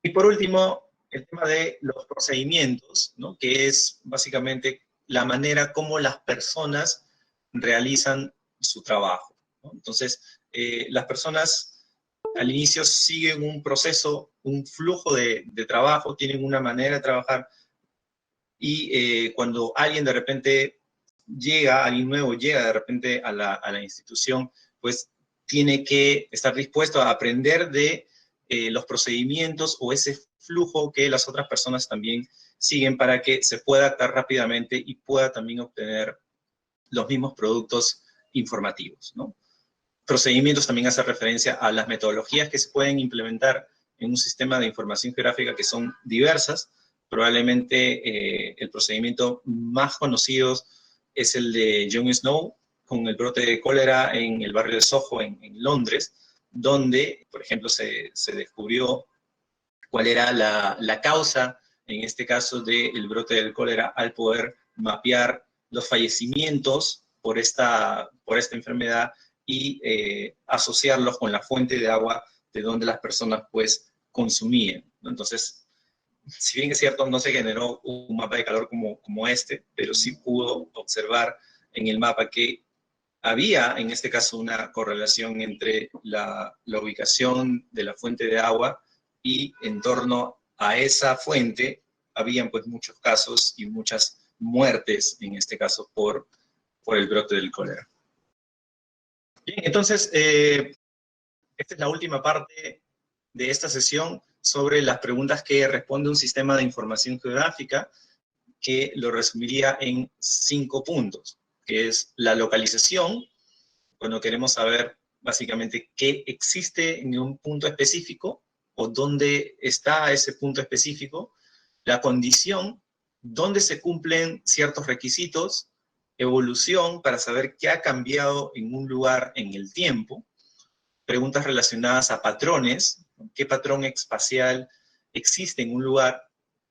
Y por último, el tema de los procedimientos, ¿no? Que es básicamente la manera como las personas realizan su trabajo, ¿no? Entonces, las personas al inicio siguen un proceso, un flujo de trabajo, tienen una manera de trabajar, y cuando alguien de repente alguien nuevo llega de repente a la institución, pues tiene que estar dispuesto a aprender de los procedimientos o ese flujo que las otras personas también siguen, para que se pueda adaptar rápidamente y pueda también obtener los mismos productos informativos, ¿no? Procedimientos también hace referencia a las metodologías que se pueden implementar en un sistema de información geográfica, que son diversas. Probablemente el procedimiento más conocido es el de John Snow con el brote de cólera en el barrio de Soho, en Londres, donde, por ejemplo, se descubrió cuál era la causa, en este caso, del brote del cólera, al poder mapear los fallecimientos por esta enfermedad y asociarlos con la fuente de agua de donde las personas, pues, consumían, ¿no? Entonces, si bien es cierto, no se generó un mapa de calor como este, pero sí pudo observar en el mapa que había, en este caso, una correlación entre la ubicación de la fuente de agua, y en torno a esa fuente habían, pues, muchos casos y muchas muertes, en este caso, por el brote del cólera. Bien, entonces, esta es la última parte de esta sesión sobre las preguntas que responde un sistema de información geográfica, que lo resumiría en 5 puntos, que es la localización, cuando queremos saber básicamente qué existe en un punto específico o dónde está ese punto específico; la condición, dónde se cumplen ciertos requisitos; evolución, para saber qué ha cambiado en un lugar en el tiempo; preguntas relacionadas a patrones, qué patrón espacial existe en un lugar;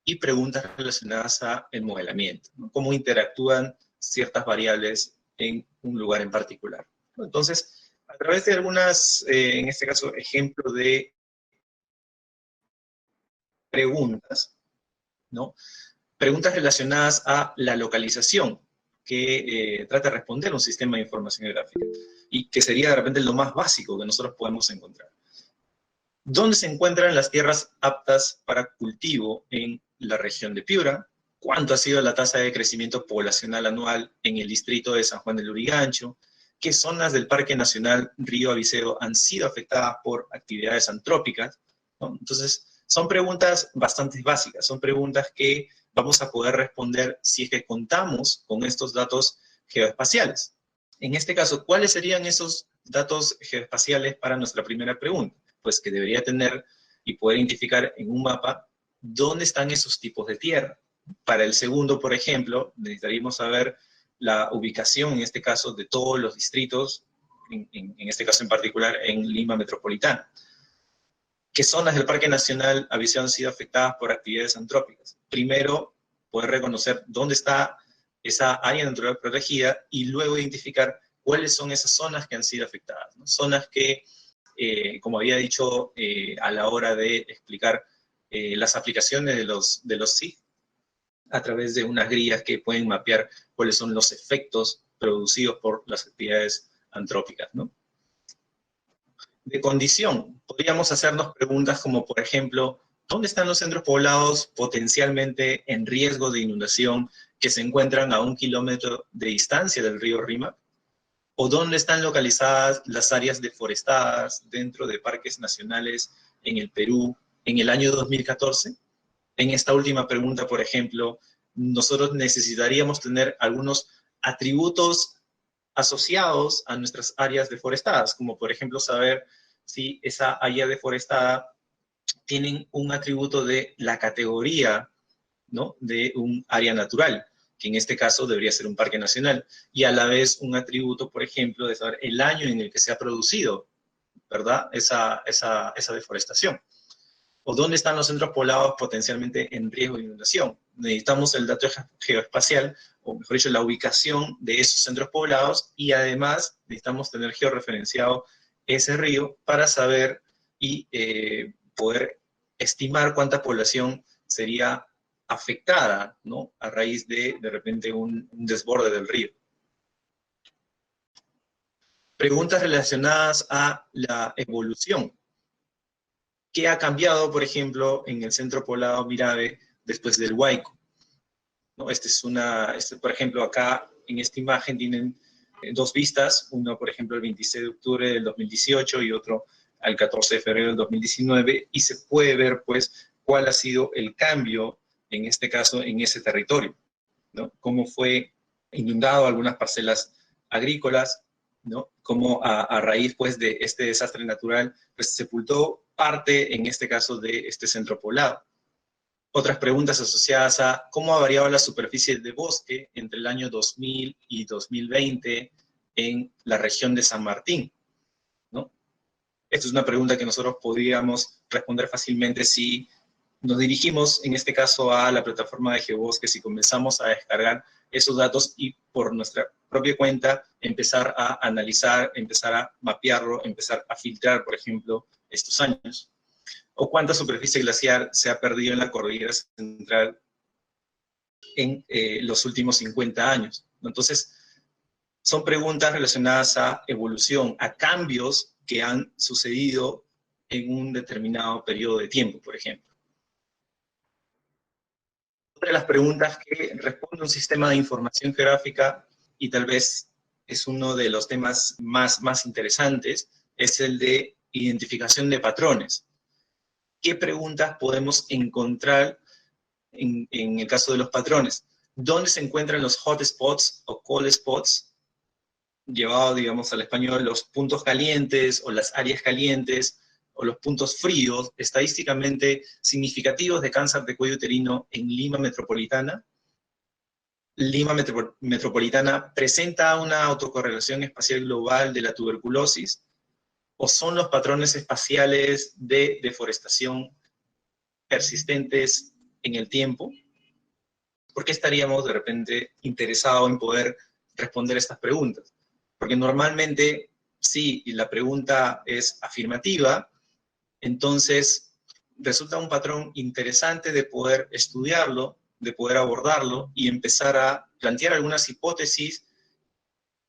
y preguntas relacionadas a el modelamiento, ¿no? Cómo interactúan ciertas variables en un lugar en particular. Entonces, a través de algunas, en este caso, ejemplos de preguntas, ¿no? Preguntas relacionadas a la localización, que trata de responder un sistema de información geográfica, y que sería de repente lo más básico que nosotros podemos encontrar. ¿Dónde se encuentran las tierras aptas para cultivo en la región de Piura? cuánto ha sido la tasa de crecimiento poblacional anual en el distrito de San Juan del Lurigancho, qué zonas del Parque Nacional Río Avisero han sido afectadas por actividades antrópicas, ¿no? Entonces, son preguntas bastante básicas, son preguntas que vamos a poder responder si es que contamos con estos datos geoespaciales. En este caso, ¿cuáles serían esos datos geoespaciales para nuestra primera pregunta? Pues que debería tener y poder identificar en un mapa dónde están esos tipos de tierra. Para el segundo, por ejemplo, necesitaríamos saber la ubicación, en este caso, de todos los distritos, en este caso en particular, en Lima Metropolitana. ¿Qué zonas del Parque Nacional Avisero han sido afectadas por actividades antrópicas? Primero, poder reconocer dónde está esa área natural protegida y luego identificar cuáles son esas zonas que han sido afectadas, ¿no? Zonas que, como había dicho a la hora de explicar las aplicaciones de los SIG, a través de unas grillas que pueden mapear cuáles son los efectos producidos por las actividades antrópicas, ¿no? De condición, podríamos hacernos preguntas como, por ejemplo, ¿dónde están los centros poblados potencialmente en riesgo de inundación que se encuentran a 1 kilómetro de distancia del río Rímac? ¿O dónde están localizadas las áreas deforestadas dentro de parques nacionales en el Perú en el año 2014? En esta última pregunta, por ejemplo, nosotros necesitaríamos tener algunos atributos asociados a nuestras áreas deforestadas, como por ejemplo saber si esa área deforestada tiene un atributo de la categoría, ¿no?, de un área natural, que en este caso debería ser un parque nacional, y a la vez un atributo, por ejemplo, de saber el año en el que se ha producido, ¿verdad?, esa deforestación. ¿O dónde están los centros poblados potencialmente en riesgo de inundación? Necesitamos el dato geoespacial, o mejor dicho, la ubicación de esos centros poblados, y además necesitamos tener georreferenciado ese río para saber y poder estimar cuánta población sería afectada, ¿no?, a raíz de repente un desborde del río. Preguntas relacionadas a la evolución. ¿Qué ha cambiado, por ejemplo, en el centro poblado Mirave después del Huayco? ¿No? Por ejemplo, acá en esta imagen tienen dos vistas, uno, por ejemplo, el 26 de octubre del 2018 y otro al 14 de febrero del 2019, y se puede ver, pues, cuál ha sido el cambio, en este caso, en ese territorio, ¿no? Cómo fue inundado algunas parcelas agrícolas, ¿no? Cómo a raíz, pues, de este desastre natural, pues, sepultó parte, en este caso, de este centro poblado. Otras preguntas asociadas a cómo ha variado la superficie de bosque entre el año 2000 y 2020 en la región de San Martín, ¿no? Esta es una pregunta que nosotros podríamos responder fácilmente si nos dirigimos, en este caso, a la plataforma de Geobosques y comenzamos a descargar esos datos y por nuestra propia cuenta empezar a analizar, empezar a mapearlo, empezar a filtrar, por ejemplo, estos años. O cuánta superficie glaciar se ha perdido en la cordillera central en los últimos 50 años. Entonces, son preguntas relacionadas a evolución, a cambios que han sucedido en un determinado periodo de tiempo, por ejemplo. Otra de las preguntas que responde un sistema de información geográfica, y tal vez es uno de los temas más interesantes, es el de identificación de patrones. ¿Qué preguntas podemos encontrar en el caso de los patrones? ¿Dónde se encuentran los hotspots o cold spots? Llevado, digamos, al español, los puntos calientes o las áreas calientes o los puntos fríos estadísticamente significativos de cáncer de cuello uterino en Lima Metropolitana. Lima Metropolitana presenta una autocorrelación espacial global de la tuberculosis, o son los patrones espaciales de deforestación persistentes en el tiempo. ¿Por qué estaríamos de repente interesados en poder responder estas preguntas? Porque normalmente, si la pregunta es afirmativa, entonces resulta un patrón interesante de poder estudiarlo, de poder abordarlo y empezar a plantear algunas hipótesis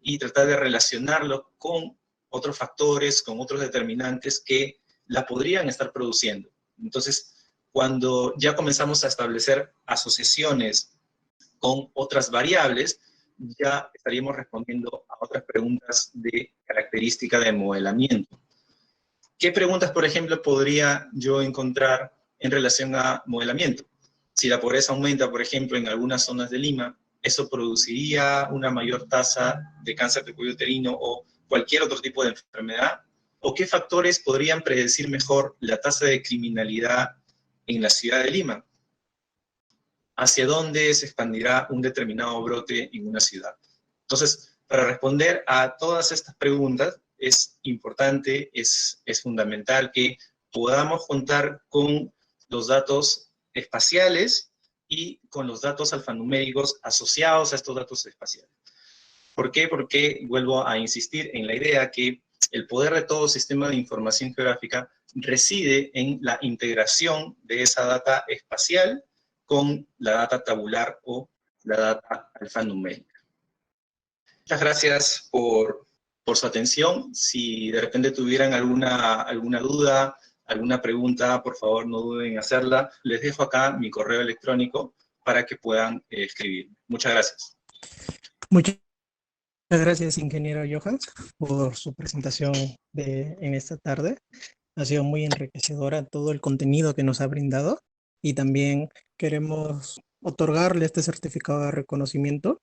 y tratar de relacionarlo con otros factores, con otros determinantes que la podrían estar produciendo. Entonces, cuando ya comenzamos a establecer asociaciones con otras variables, ya estaríamos respondiendo a otras preguntas de característica de modelamiento. ¿Qué preguntas, por ejemplo, podría yo encontrar en relación a modelamiento? Si la pobreza aumenta, por ejemplo, en algunas zonas de Lima, ¿eso produciría una mayor tasa de cáncer de cuello uterino o cualquier otro tipo de enfermedad? ¿O qué factores podrían predecir mejor la tasa de criminalidad en la ciudad de Lima? ¿Hacia dónde se expandirá un determinado brote en una ciudad? Entonces, para responder a todas estas preguntas, es importante, es fundamental que podamos contar con los datos espaciales y con los datos alfanuméricos asociados a estos datos espaciales. ¿Por qué? Porque vuelvo a insistir en la idea que el poder de todo sistema de información geográfica reside en la integración de esa data espacial con la data tabular o la data alfanumérica. Muchas gracias por su atención. Si de repente tuvieran alguna duda, alguna pregunta, por favor no duden en hacerla. Les dejo acá mi correo electrónico para que puedan escribir. Muchas gracias. Muchas gracias, ingeniero Johans, por su presentación en esta tarde. Ha sido muy enriquecedora todo el contenido que nos ha brindado y también queremos otorgarle este certificado de reconocimiento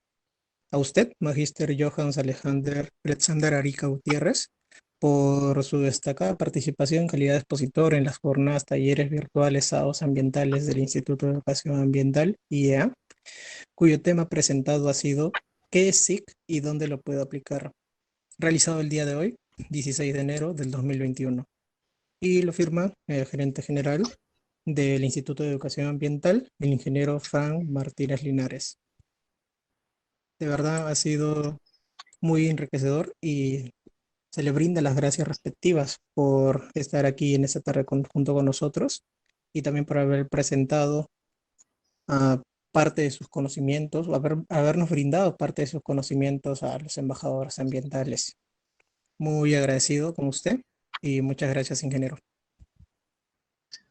a usted, Magíster Johans Alexander Arica Gutiérrez, por su destacada participación en calidad de expositor en las jornadas, talleres virtuales, sábados ambientales del Instituto de Educación Ambiental, IEA, cuyo tema presentado ha sido ¿qué es SIC y dónde lo puedo aplicar? Realizado el día de hoy, 16 de enero del 2021. Y lo firma el gerente general del Instituto de Educación Ambiental, el ingeniero Frank Martínez Linares. De verdad ha sido muy enriquecedor y se le brinda las gracias respectivas por estar aquí en esta tarde junto con nosotros y también por haber presentado parte de sus conocimientos o habernos brindado parte de sus conocimientos a los embajadores ambientales. Muy agradecido con usted y muchas gracias, ingeniero.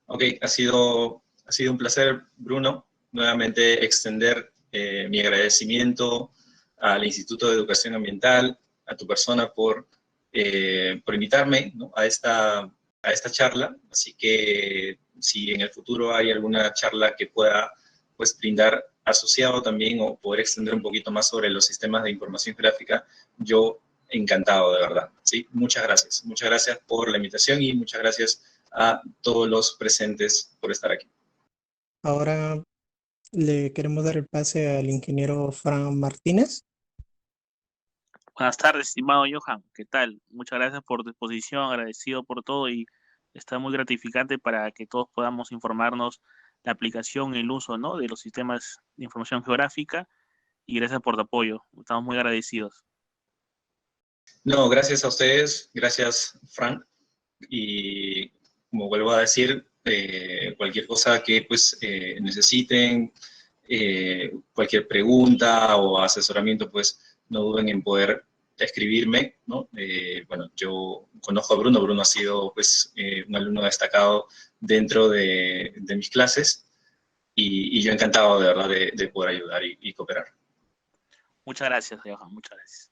Ok, ha sido un placer, Bruno, nuevamente extender mi agradecimiento al Instituto de Educación Ambiental, a tu persona por invitarme, ¿no?, a esta charla. Así que si en el futuro hay alguna charla que pueda pues brindar asociado también o poder extender un poquito más sobre los sistemas de información gráfica, yo encantado, de verdad. ¿Sí? Muchas gracias por la invitación y muchas gracias a todos los presentes por estar aquí. Ahora le queremos dar el pase al ingeniero Frank Martínez. Buenas tardes, estimado Johan. ¿Qué tal? Muchas gracias por tu exposición, agradecido por todo y está muy gratificante para que todos podamos informarnos la aplicación y el uso, ¿no?, de los sistemas de información geográfica y gracias por tu apoyo. Estamos muy agradecidos. No, gracias a ustedes, gracias Frank, y como vuelvo a decir, cualquier cosa que pues necesiten, cualquier pregunta o asesoramiento, pues no duden en poder escribirme, ¿no? Bueno, yo conozco a Bruno, Bruno ha sido pues un alumno destacado dentro de mis clases y yo encantado de verdad de poder ayudar y cooperar. Muchas gracias, Johan, muchas gracias.